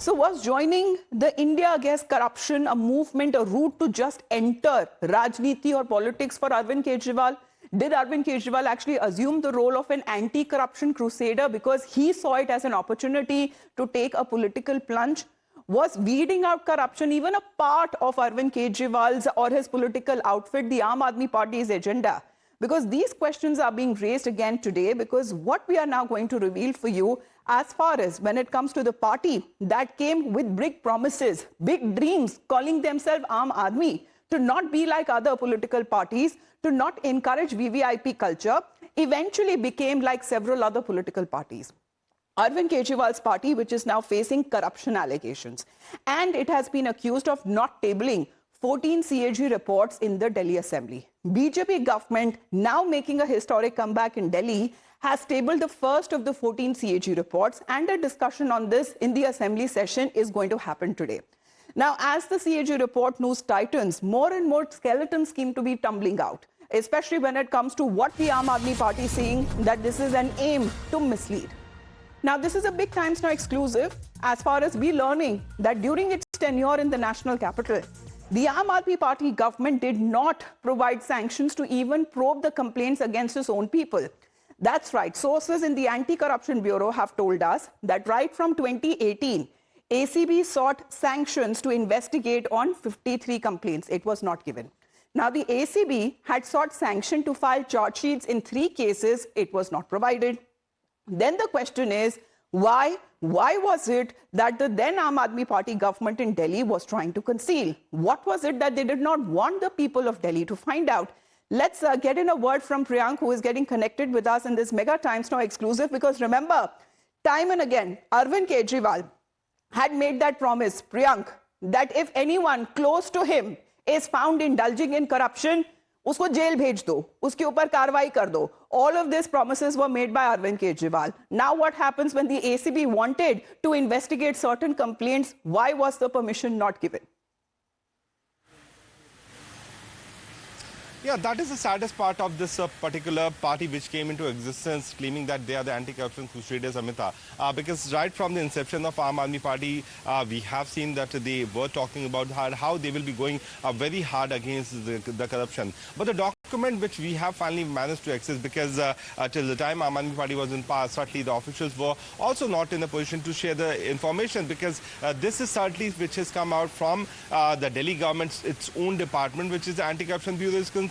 So was joining the India Against Corruption a movement, a route to just enter Rajniti or politics for Arvind Kejriwal? Did Arvind Kejriwal actually assume the role of an anti-corruption crusader because he saw it as an opportunity to take a political plunge? Was weeding out corruption even a part of Arvind Kejriwal's or his political outfit, the Aam Aadmi Party's agenda? Because these questions are being raised again today, because what we are now going to reveal for you as far as when it comes to the party that came with big promises, big dreams, calling themselves Aam Aadmi, to not be like other political parties, to not encourage VVIP culture, eventually became like several other political parties. Arvind Kejriwal's party, which is now facing corruption allegations, and it has been accused of not tabling 14 CAG reports in the Delhi Assembly. BJP government, now making a historic comeback in Delhi, has tabled the first of the 14 CAG reports, and a discussion on this in the Assembly session is going to happen today. Now, as the CAG report news tightens, more and more skeletons seem to be tumbling out, especially when it comes to what the Aam Aadmi Party is saying, that this is an aim to mislead. Now, this is a big Times Now exclusive as far as we learning that during its tenure in the national capital, the Aam Aadmi Party government did not provide sanctions to even probe the complaints against its own people. That's right. Sources in the Anti-Corruption Bureau have told us that right from 2018, ACB sought sanctions to investigate on 53 complaints. It was not given. Now, the ACB had sought sanction to file charge sheets in 3 cases. It was not provided. Then the question is, why was it that the then Aam Aadmi Party government in Delhi was trying to conceal? What was it that they did not want the people of Delhi to find out? Let's get in a word from Priyank, who is getting connected with us in this Mega Times Now exclusive, because remember, time and again, Arvind Kejriwal had made that promise, Priyank, that if anyone close to him is found indulging in corruption, उसको jail भेज दो, उसके ऊपर कार्रवाई कर दो. All of these promises were made by Arvind Kejriwal. Now what happens when the ACB wanted to investigate certain complaints? Why was the permission not given? Yeah, that is the saddest part of this particular party which came into existence, claiming that they are the anti-corruption crusaders, Amita. Because right from the inception of Aam Aadmi Party, we have seen that they were talking about how they will be going very hard against the corruption. But the document which we have finally managed to access, because till the time Aam Aadmi Party was in power, certainly the officials were also not in a position to share the information, because this is certainly which has come out from the Delhi government's its own department, which is the Anti-Corruption Bureau is concerned.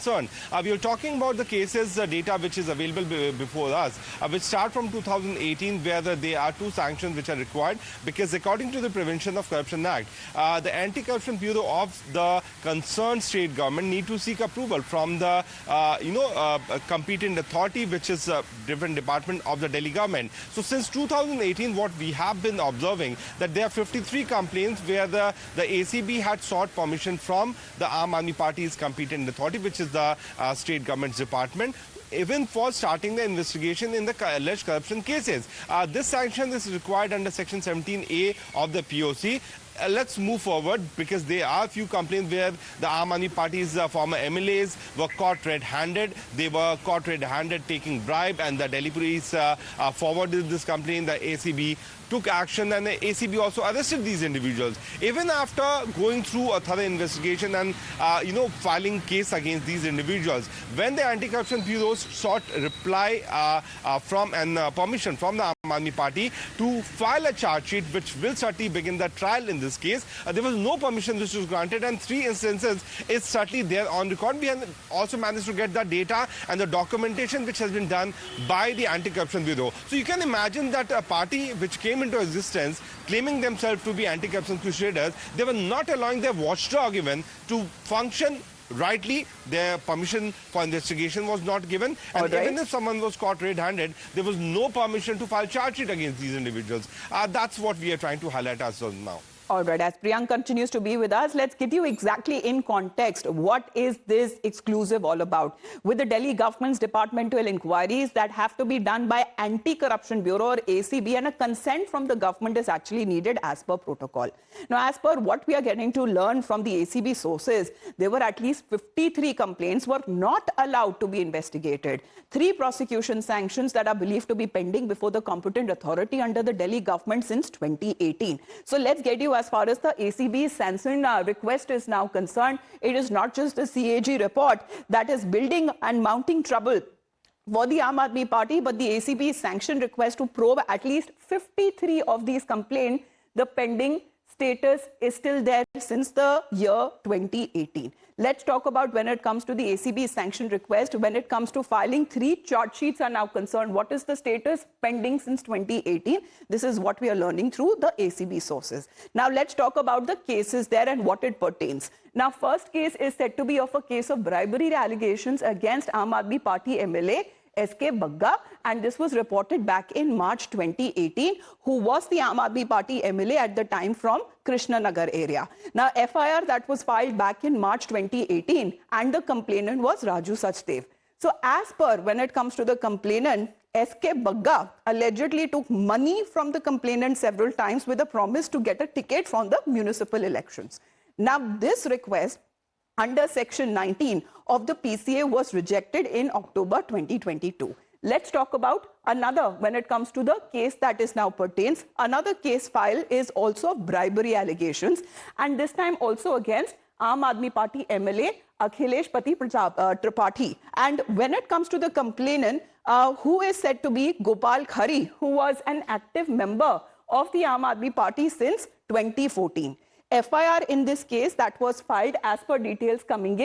We are talking about the cases data which is available before us, which start from 2018, where there are 2 sanctions which are required, because according to the Prevention of Corruption Act, the Anti-Corruption Bureau of the concerned state government need to seek approval from the competent authority, which is a different department of the Delhi government. So since 2018, what we have been observing, that there are 53 complaints where the ACB had sought permission from the Aam Aadmi Party's competent authority, which is the state government's department, even for starting the investigation in the alleged corruption cases. This sanction is required under Section 17A of the POC. Let's move forward, because there are a few complaints where the Aam Aadmi Party's former MLAs were caught red-handed. They were caught red-handed taking bribe, and the Delhi police forwarded this complaint. The ACB took action, and the ACB also arrested these individuals. Even after going through a thorough investigation and filing case against these individuals, when the Anti-Corruption Bureau sought reply from and permission from the Aam Aadmi Party to file a charge sheet which will certainly begin the trial in this case, there was no permission which was granted, and 3 instances is certainly there on record. We have also managed to get the data and the documentation which has been done by the Anti-Corruption Bureau. So you can imagine that a party which came into existence claiming themselves to be anti-corruption crusaders, they were not allowing their watchdog even to function rightly. Their permission for investigation was not given, and even if someone was caught red-handed, there was no permission to file charge sheet against these individuals. That's what we are trying to highlight as of now. All right, as Priyank continues to be with us, let's get you exactly in context. What is this exclusive all about? With the Delhi government's departmental inquiries that have to be done by Anti-Corruption Bureau or ACB, and a consent from the government is actually needed as per protocol. Now, as per what we are getting to learn from the ACB sources, there were at least 53 complaints were not allowed to be investigated. 3 prosecution sanctions that are believed to be pending before the competent authority under the Delhi government since 2018. So let's get you as far as the ACB's sanction request is now concerned. It is not just the CAG report that is building and mounting trouble for the Aam Aadmi Party, but the ACB's sanction request to probe at least 53 of these complaints. The pending status is still there since the year 2018. Let's talk about when it comes to the ACB sanction request. When it comes to filing, 3 charge sheets are now concerned. What is the status? Pending since 2018. This is what we are learning through the ACB sources. Now let's talk about the cases there and what it pertains. Now, first case is said to be of a case of bribery allegations against Aam Aadmi Party MLA S.K. Bagga, and this was reported back in March 2018, who was the Aam Aadmi Party MLA at the time from Krishnanagar area. Now, FIR that was filed back in March 2018, and the complainant was Raju Sachdev. So, as per when it comes to the complainant, S.K. Bagga allegedly took money from the complainant several times with a promise to get a ticket from the municipal elections. Now, this request under Section 19 of the PCA was rejected in October 2022. Let's talk about another when it comes to the case that is now pertains. Another case file is also bribery allegations, and this time also against Aam Aadmi Party MLA Akhilesh Pati Tripathi. And when it comes to the complainant, who is said to be Gopal Khari, who was an active member of the Aam Aadmi Party since 2014. FIR in this case that was filed as per details coming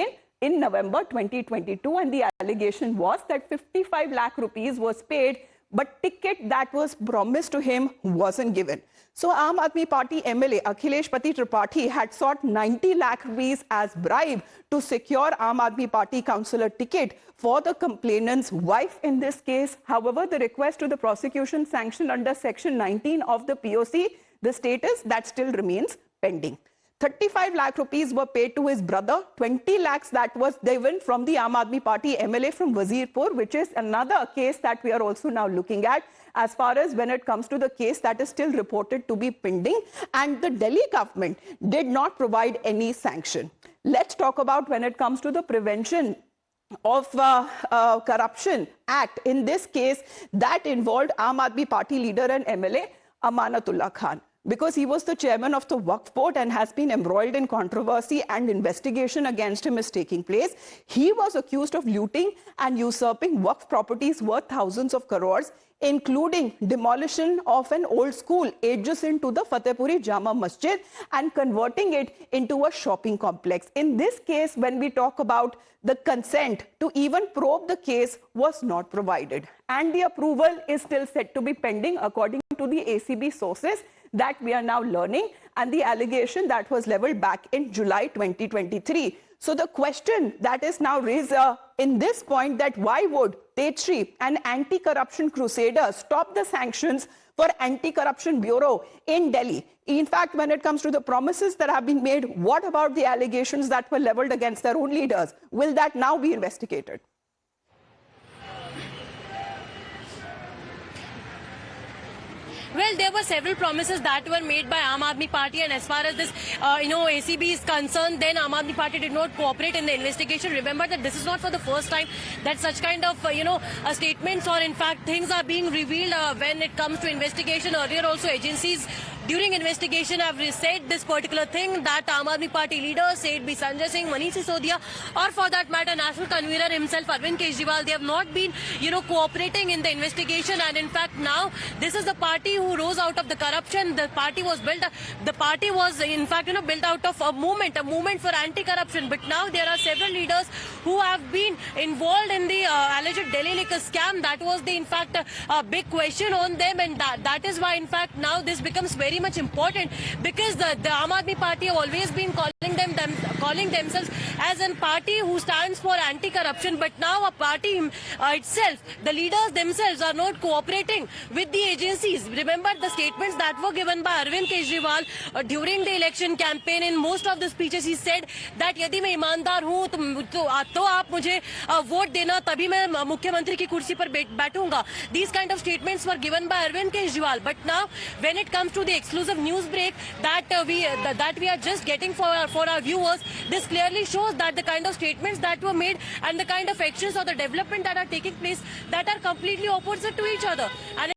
in November 2022, and the allegation was that 55 lakh rupees was paid, but ticket that was promised to him wasn't given. So Aam Aadmi Party MLA Akhilesh Pati Tripathi had sought 90 lakh rupees as bribe to secure Aam Aadmi Party councillor ticket for the complainant's wife in this case. However, the request to the prosecution sanction under Section 19 of the POC, the status that still remains pending. 35 lakh rupees were paid to his brother, 20 lakhs that was given from the Aam Aadmi Party MLA from Wazirpur, which is another case that we are also now looking at as far as when it comes to the case that is still reported to be pending, and the Delhi government did not provide any sanction. Let's talk about when it comes to the Prevention of Corruption Act. In this case, that involved Aam Aadmi Party leader and MLA Amanatullah Khan, because he was the chairman of the Waqf board and has been embroiled in controversy, and investigation against him is taking place. He was accused of looting and usurping Waqf properties worth thousands of crores, including demolition of an old school adjacent to the Fatehpuri Jama Masjid and converting it into a shopping complex. In this case, when we talk about the consent to even probe the case was not provided, and the approval is still said to be pending according to the ACB sources that we are now learning, and the allegation that was leveled back in July 2023. So the question that is now raised in this point, that why would Tetri, an anti-corruption crusader, stop the sanctions for Anti-Corruption Bureau in Delhi? In fact, when it comes to the promises that have been made, what about the allegations that were leveled against their own leaders? Will that now be investigated? Well, there were several promises that were made by Aam Aadmi Party, and as far as this, ACB is concerned, then Aam Aadmi Party did not cooperate in the investigation. Remember that this is not for the first time that such kind of, statements or in fact things are being revealed when it comes to investigation. Earlier also agencies during investigation have said this particular thing, that Aam Aadmi Party leader, say it be Sanjay Singh, Manish Sisodia, or for that matter national convener himself Arvind Kejriwal, they have not been cooperating in the investigation. And in fact now this is the party who rose out of the corruption. The party was built in fact built out of a movement for anti-corruption, but now there are several leaders who have been involved in the alleged Delhi liquor scam. That was the in fact a big question on them, and that is why in fact now this becomes very much important, because the Aam Aadmi Party have always been calling calling themselves as a party who stands for anti-corruption, but now a party itself, the leaders themselves are not cooperating with the agencies. Remember the statements that were given by Arvind Kejriwal during the election campaign. In most of the speeches he said that यदि मैं ईमानदार हूँ तो आप मुझे vote देना, तभी मैं मुख्यमंत्री की कुर्सी पर बैठूंगा. These kind of statements were given by Arvind Kejriwal. But now when it comes to the exclusive news break that we are just getting for our viewers, this clearly shows that the kind of statements that were made and the kind of actions or the development that are taking place that are completely opposite to each other. And